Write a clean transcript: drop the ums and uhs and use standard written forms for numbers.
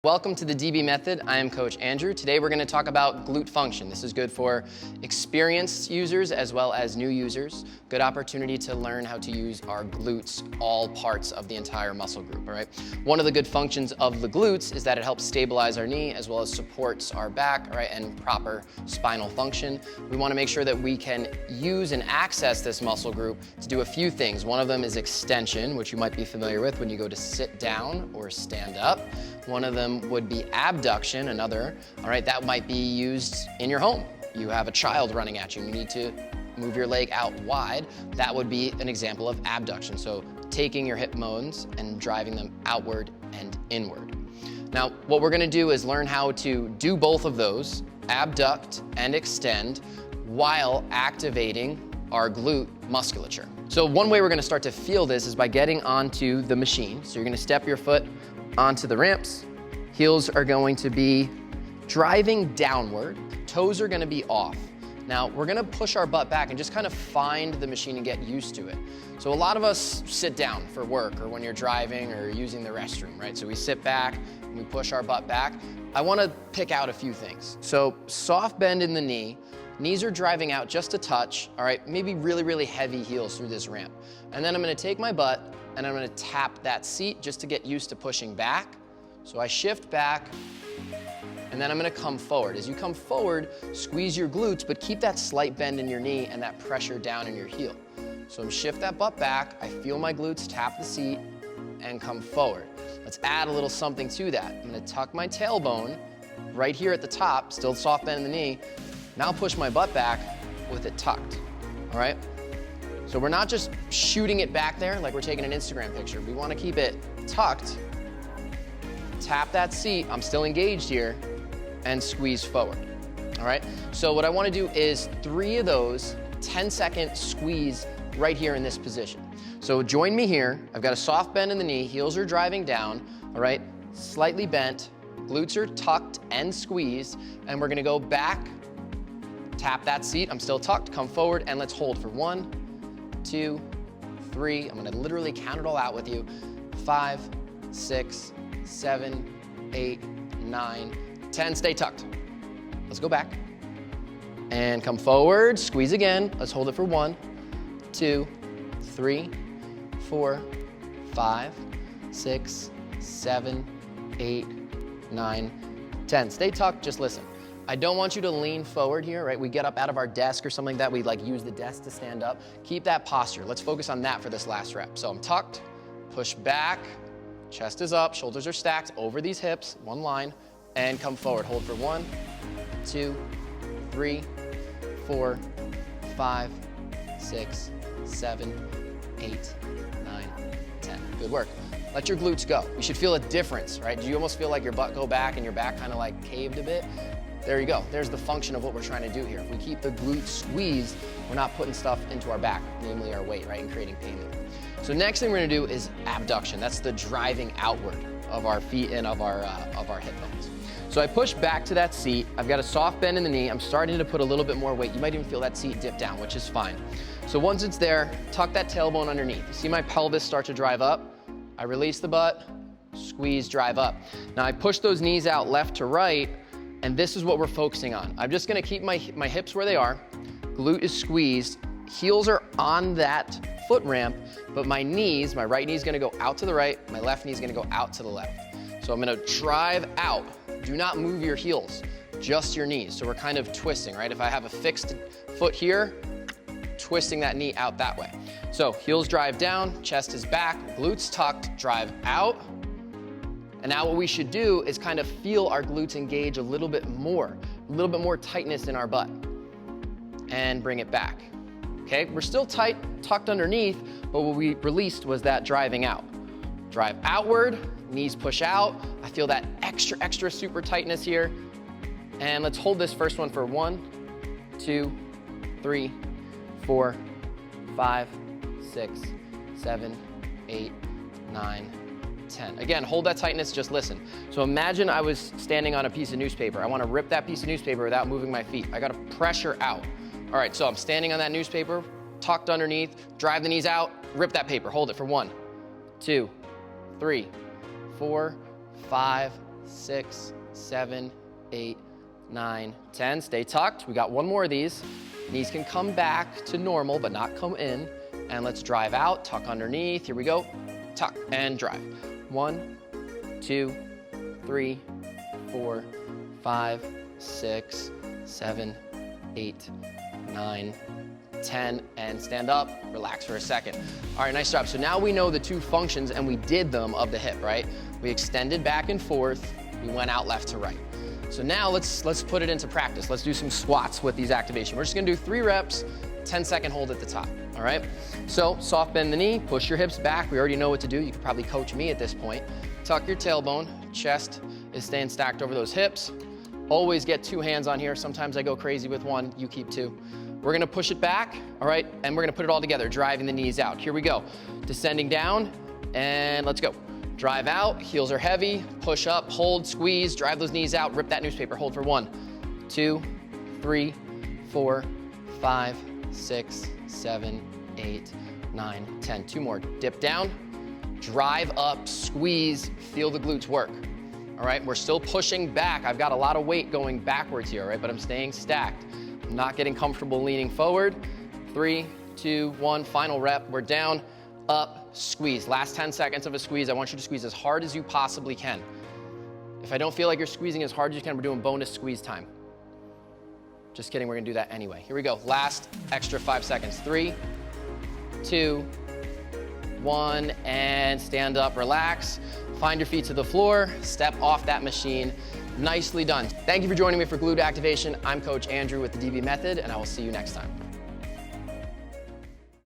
Welcome to the DB Method. I am Coach Andrew. Today we're going to talk about glute function. This is good for experienced users as well as new users. Good opportunity to learn how to use our glutes, all parts of the entire muscle group, all right? One of the good functions of the glutes is that it helps stabilize our knee as well as supports our back, all right, and proper spinal function. We want to make sure that we can use and access this muscle group to do a few things. One of them is extension, which you might be familiar with when you go to sit down or stand up. One of them would be abduction, another, all right, that might be used in your home. You have a child running at you and you need to move your leg out wide. That would be an example of abduction. So taking your hip bones and driving them outward and inward. Now, what we're gonna do is learn how to do both of those, abduct and extend, while activating our glute musculature. So one way we're gonna start to feel this is by getting onto the machine. So you're gonna step your foot onto the ramps. Heels are going to be driving downward. Toes are gonna be off. Now, we're gonna push our butt back and just kind of find the machine and get used to it. So a lot of us sit down for work or when you're driving or using the restroom, right? So we sit back and we push our butt back. I wanna pick out a few things. So soft bend in the knee. Knees are driving out just a touch, all right? Maybe really, really heavy heels through this ramp. And then I'm gonna take my butt and I'm gonna tap that seat just to get used to pushing back. So I shift back and then I'm gonna come forward. As you come forward, squeeze your glutes, but keep that slight bend in your knee and that pressure down in your heel. So I'm shift that butt back, I feel my glutes tap the seat and come forward. Let's add a little something to that. I'm gonna tuck my tailbone right here at the top, still soft bend in the knee. Now push my butt back with it tucked, all right? So we're not just shooting it back there like we're taking an Instagram picture. We wanna keep it tucked, tap that seat, I'm still engaged here, and squeeze forward, all right? So what I wanna do is 3 of those 10-second squeeze right here in this position. So join me here. I've got a soft bend in the knee, heels are driving down, all right? Slightly bent, glutes are tucked and squeezed, and we're gonna go back, tap that seat, I'm still tucked, come forward, and let's hold for 1, 2, 3. I'm gonna literally count it all out with you. 5, 6, 7, 8, 9, 10. Stay tucked. Let's go back. And come forward, squeeze again. Let's hold it for 1, 2, 3, 4, 5, 6, 7, 8, 9, 10. Stay tucked, just listen. I don't want you to lean forward here, right? We get up out of our desk or something like that. We like use the desk to stand up. Keep that posture. Let's focus on that for this last rep. So I'm tucked, push back, chest is up, shoulders are stacked over these hips, one line, and come forward. Hold for 1, 2, 3, 4, 5, 6, 7, 8, 9, 10. Good work. Let your glutes go. You should feel a difference, right? Do you almost feel like your butt go back and your back kind of like caved a bit? There you go. There's the function of what we're trying to do here. If we keep the glutes squeezed, we're not putting stuff into our back, namely our weight, right, and creating pain there. So next thing we're gonna do is abduction. That's the driving outward of our feet and of our hip bones. So I push back to that seat. I've got a soft bend in the knee. I'm starting to put a little bit more weight. You might even feel that seat dip down, which is fine. So once it's there, tuck that tailbone underneath. You see my pelvis start to drive up? I release the butt, squeeze, drive up. Now I push those knees out left to right, and this is what we're focusing on. I'm just gonna keep my hips where they are. Glute is squeezed. Heels are on that foot ramp, but my knees, my right knee is gonna go out to the right, my left knee is gonna go out to the left. So I'm gonna drive out. Do not move your heels, just your knees. So we're kind of twisting, right? If I have a fixed foot here, twisting that knee out that way. So heels drive down, chest is back, glutes tucked, drive out. And now what we should do is kind of feel our glutes engage a little bit more tightness in our butt. And bring it back. Okay, we're still tight, tucked underneath, but what we released was that driving out. Drive outward, knees push out. I feel that extra super tightness here. And let's hold this first one for 1, 2, 3, 4, 5, 6, 7, 8, 9, 10. Again, hold that tightness, just listen. So imagine I was standing on a piece of newspaper. I wanna rip that piece of newspaper without moving my feet. I gotta pressure out. All right, so I'm standing on that newspaper, tucked underneath, drive the knees out, rip that paper, hold it for 1, 2, 3, 4, 5, 6, 7, 8, 9, 10. Stay tucked. We got one more of these. Knees can come back to normal, but not come in. And let's drive out, tuck underneath. Here we go. Tuck and drive. 1, 2, 3, 4, 5, 6, 7, 8, 9, 10, and stand up, relax for a second. All right, nice job. So now we know the two functions and we did them of the hip, right? We extended back and forth, we went out left to right. So now let's put it into practice. Let's do some squats with these activations. We're just gonna do 3 reps, 10-second hold at the top, all right? So soft bend the knee, push your hips back. We already know what to do. You could probably coach me at this point. Tuck your tailbone, chest is staying stacked over those hips. Always get 2 hands on here. Sometimes I go crazy with 1, you keep 2. We're gonna push it back, all right? And we're gonna put it all together, driving the knees out. Here we go. Descending down, and let's go. Drive out, heels are heavy, push up, hold, squeeze, drive those knees out, rip that newspaper, hold for 1, 2, 3, 4, 5, 6, 7, 8, 9, 10. 2 more. Dip down, drive up, squeeze, feel the glutes work. All right, we're still pushing back. I've got a lot of weight going backwards here, all right, but I'm staying stacked. I'm not getting comfortable leaning forward. 3, 2, 1, final rep. We're down, up, squeeze. Last 10 seconds of a squeeze. I want you to squeeze as hard as you possibly can. If I don't feel like you're squeezing as hard as you can, we're doing bonus squeeze time. Just kidding, we're gonna do that anyway. Here we go, last extra 5 seconds. 3, 2, 1, and stand up, relax. Find your feet to the floor, step off that machine. Nicely done. Thank you for joining me for glute activation. I'm Coach Andrew with the DB Method, and I will see you next time.